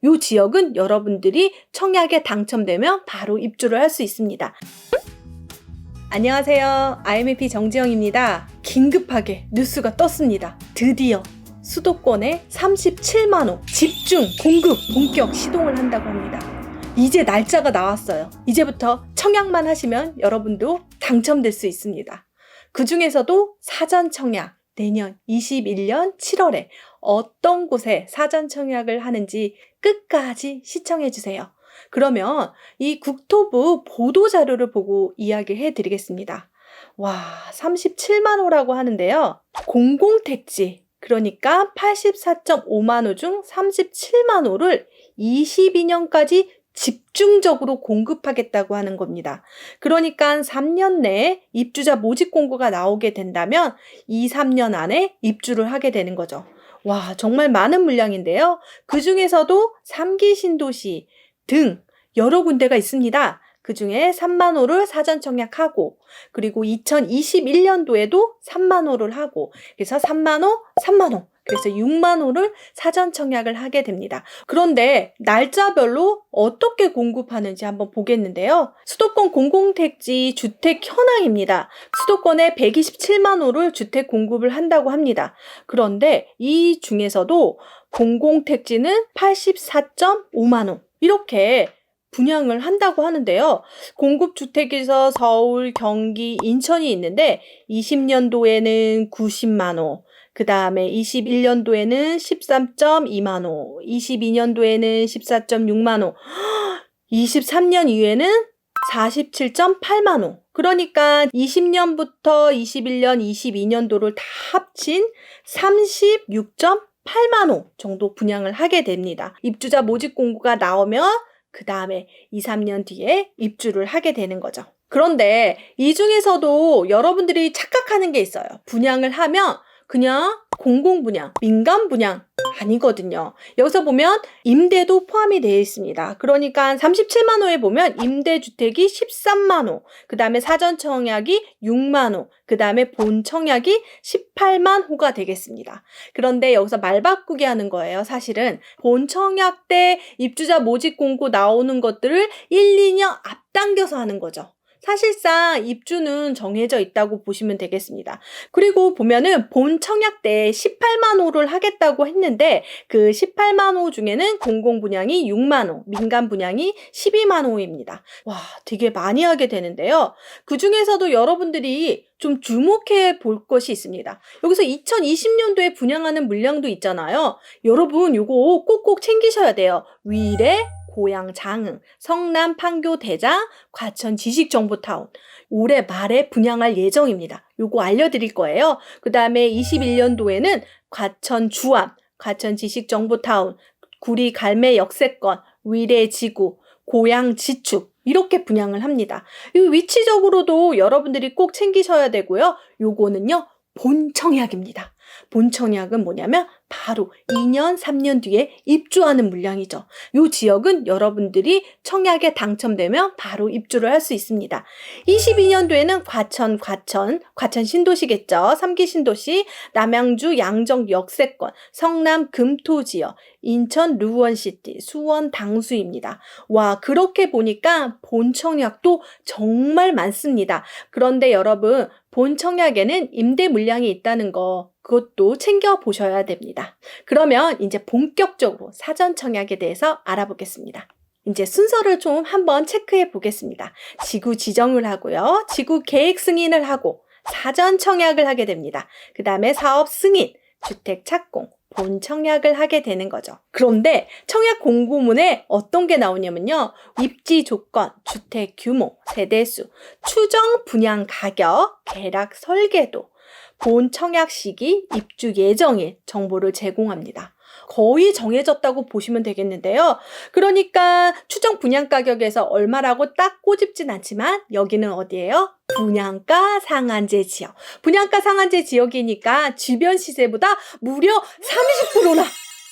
이 지역은 여러분들이 청약에 당첨되면 바로 입주를 할 수 있습니다. 안녕하세요. IMP 정지영입니다. 긴급하게 뉴스가 떴습니다. 드디어 수도권에 37만 호 집중 공급 본격 시동을 한다고 합니다. 이제 날짜가 나왔어요. 이제부터 청약만 하시면 여러분도 당첨될 수 있습니다. 그 중에서도 사전 청약 내년 21년 7월에 어떤 곳에 사전 청약을 하는지 끝까지 시청해 주세요. 그러면 이 국토부 보도자료를 보고 이야기해 드리겠습니다. 와, 37만 호라고 하는데요. 공공택지, 그러니까 84.5만 호 중 37만 호를 22년까지 집중적으로 공급하겠다고 하는 겁니다. 그러니까 3년 내에 입주자 모집 공고가 나오게 된다면 2, 3년 안에 입주를 하게 되는 거죠. 와, 정말 많은 물량인데요. 그 중에서도 3기 신도시 등 여러 군데가 있습니다. 그 중에 3만 호를 사전 청약하고, 그리고 2021년도에도 3만 호를 하고, 그래서 3만 호, 3만 호, 그래서 6만 호를 사전 청약을 하게 됩니다. 그런데 날짜별로 어떻게 공급하는지 한번 보겠는데요. 수도권 공공택지 주택 현황입니다. 수도권에 127만 호를 주택 공급을 한다고 합니다. 그런데 이 중에서도 공공택지는 84.5만 호 이렇게 분양을 한다고 하는데요. 공급주택에서 서울, 경기, 인천이 있는데 20년도에는 90만 호, 그 다음에 21년도에는 13.2만 호, 22년도에는 14.6만 호, 23년 이후에는 47.8만 호. 그러니까 20년부터 21년, 22년도를 다 합친 36.8만 호 정도 분양을 하게 됩니다. 입주자 모집 공고가 나오면 그 다음에 2, 3년 뒤에 입주를 하게 되는 거죠. 그런데 이 중에서도 여러분들이 착각하는 게 있어요. 분양을 하면 그냥 공공분양, 민간분양 아니거든요. 여기서 보면 임대도 포함이 되어 있습니다. 그러니까 37만 호에 보면 임대주택이 13만 호, 그 다음에 사전청약이 6만 호, 그 다음에 본청약이 18만 호가 되겠습니다. 그런데 여기서 말 바꾸기 하는 거예요. 사실은 본청약 때 입주자 모집 공고 나오는 것들을 1, 2년 앞당겨서 하는 거죠. 사실상 입주는 정해져 있다고 보시면 되겠습니다. 그리고 보면은 본 청약 때 18만 호를 하겠다고 했는데 그 18만 호 중에는 공공분양이 6만 호, 민간분양이 12만 호입니다. 와, 되게 많이 하게 되는데요. 그 중에서도 여러분들이 좀 주목해 볼 것이 있습니다. 여기서 2020년도에 분양하는 물량도 있잖아요. 여러분 요거 꼭꼭 챙기셔야 돼요. 위례, 고양 장흥, 성남 판교 대장, 과천 지식정보타운 올해 말에 분양할 예정입니다. 요거 알려드릴 거예요. 그 다음에 21년도에는 과천 주암, 과천 지식정보타운, 구리 갈매 역세권, 위례 지구, 고양 지축 이렇게 분양을 합니다. 이 위치적으로도 여러분들이 꼭 챙기셔야 되고요. 요거는요 본청약입니다. 본청약은 뭐냐면 바로 2년, 3년 뒤에 입주하는 물량이죠. 이 지역은 여러분들이 청약에 당첨되면 바로 입주를 할 수 있습니다. 22년도에는 과천 신도시겠죠. 3기 신도시, 남양주 양정 역세권, 성남 금토지역, 인천 루원시티, 수원 당수입니다. 와, 그렇게 보니까 본청약도 정말 많습니다. 그런데 여러분, 본청약에는 임대 물량이 있다는 거 그것도 챙겨보셔야 됩니다. 그러면 이제 본격적으로 사전 청약에 대해서 알아보겠습니다. 이제 순서를 좀 한번 체크해 보겠습니다. 지구 지정을 하고요. 지구 계획 승인을 하고 사전 청약을 하게 됩니다. 그 다음에 사업 승인, 주택 착공, 본 청약을 하게 되는 거죠. 그런데 청약 공고문에 어떤 게 나오냐면요. 입지 조건, 주택 규모, 세대수, 추정 분양 가격, 계략 설계도, 본 청약 시기, 입주 예정일 정보를 제공합니다. 거의 정해졌다고 보시면 되겠는데요. 그러니까 추정 분양 가격에서 얼마라고 딱 꼬집진 않지만 여기는 어디예요? 분양가 상한제 지역. 분양가 상한제 지역이니까 주변 시세보다 무려 30%나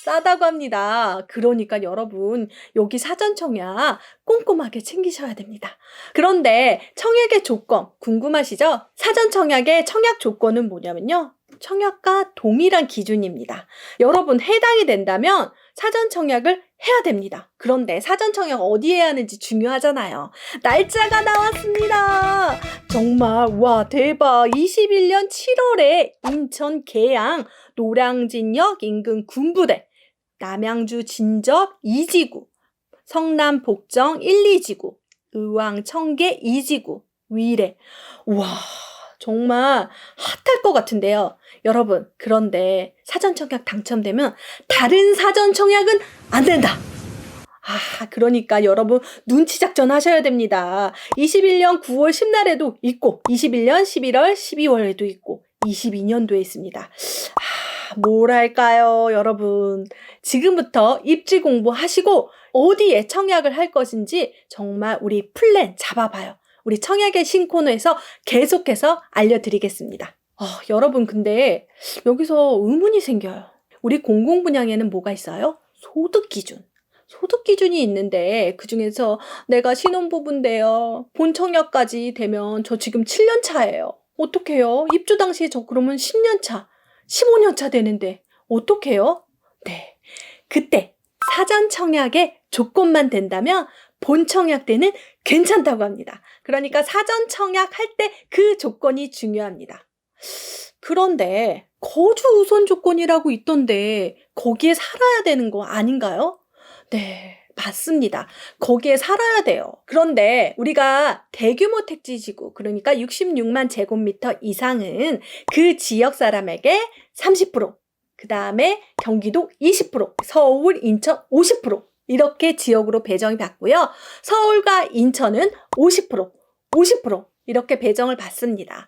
싸다고 합니다. 그러니까 여러분 여기 사전 청약 꼼꼼하게 챙기셔야 됩니다. 그런데 청약의 조건 궁금하시죠? 사전 청약의 청약 조건은 뭐냐면요. 청약과 동일한 기준입니다. 여러분 해당이 된다면 사전 청약을 해야 됩니다. 그런데 사전 청약 어디에 해야 하는지 중요하잖아요. 날짜가 나왔습니다. 정말 와 대박. 21년 7월에 인천 계양 노량진역 인근 군부대, 남양주 진접 2지구, 성남 복정 1, 2지구, 의왕 청계 2지구, 위례. 와 정말 핫할 것 같은데요. 여러분, 그런데 사전 청약 당첨되면 다른 사전 청약은 안 된다. 그러니까 여러분 눈치 작전 하셔야 됩니다. 21년 9월 10날에도 있고 21년 11월 12월에도 있고 22년도에 있습니다. 뭐랄까요, 여러분. 지금부터 입지 공부하시고 어디에 청약을 할 것인지 정말 우리 플랜 잡아봐요. 우리 청약의 신코너에서 계속해서 알려드리겠습니다. 여러분 근데 여기서 의문이 생겨요. 우리 공공분양에는 뭐가 있어요? 소득기준. 소득기준이 있는데 그중에서 내가 신혼부부인데요. 본청약까지 되면 저 지금 7년 차예요. 어떡해요? 입주 당시에 저 그러면 10년 차, 15년 차 되는데 어떡해요? 네, 그때 사전 청약의 조건만 된다면 본청약 때는 괜찮다고 합니다. 그러니까 사전 청약할 때 그 조건이 중요합니다. 그런데 거주 우선 조건이라고 있던데 거기에 살아야 되는 거 아닌가요? 네, 맞습니다. 거기에 살아야 돼요. 그런데 우리가 대규모 택지지구, 그러니까 66만 제곱미터 이상은 그 지역 사람에게 30%, 그 다음에 경기도 20%, 서울, 인천 50%, 이렇게 지역으로 배정이 받고요. 서울과 인천은 50% 이렇게 배정을 받습니다.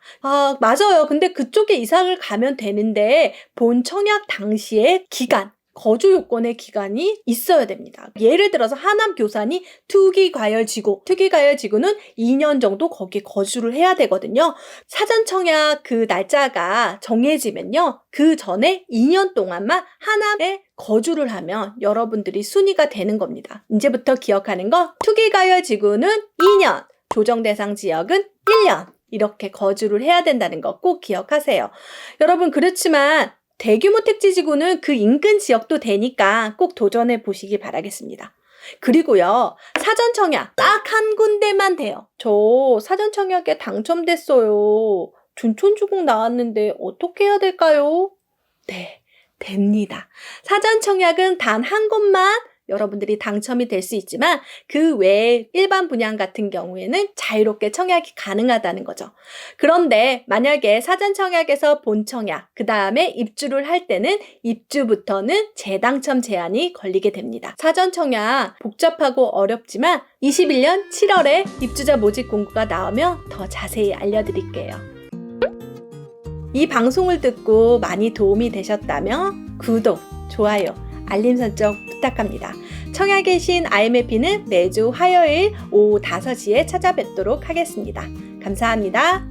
맞아요. 근데 그쪽에 이사를 가면 되는데 본 청약 당시의 기간, 거주 요건의 기간이 있어야 됩니다. 예를 들어서 하남 교산이 투기과열지구는 2년 정도 거기에 거주를 해야 되거든요. 사전 청약 그 날짜가 정해지면요. 그 전에 2년 동안만 하남에 거주를 하면 여러분들이 순위가 되는 겁니다. 이제부터 기억하는 거, 투기과열지구는 2년, 조정대상 지역은 1년 이렇게 거주를 해야 된다는 거 꼭 기억하세요. 여러분 그렇지만 대규모 택지지구는 그 인근 지역도 되니까 꼭 도전해 보시기 바라겠습니다. 그리고요, 사전 청약 딱 한 군데만 돼요. 저 사전 청약에 당첨됐어요. 둔촌주공 나왔는데 어떻게 해야 될까요? 네, 됩니다. 사전 청약은 단 한 곳만 여러분들이 당첨이 될 수 있지만 그 외에 일반 분양 같은 경우에는 자유롭게 청약이 가능하다는 거죠. 그런데 만약에 사전 청약에서 본 청약, 그 다음에 입주를 할 때는 입주부터는 재당첨 제한이 걸리게 됩니다. 사전 청약 복잡하고 어렵지만 21년 7월에 입주자 모집 공고가 나오면 더 자세히 알려드릴게요. 이 방송을 듣고 많이 도움이 되셨다면 구독, 좋아요, 알림 설정 부탁합니다. 청약의 신 IMF는 매주 화요일 오후 5시에 찾아뵙도록 하겠습니다. 감사합니다.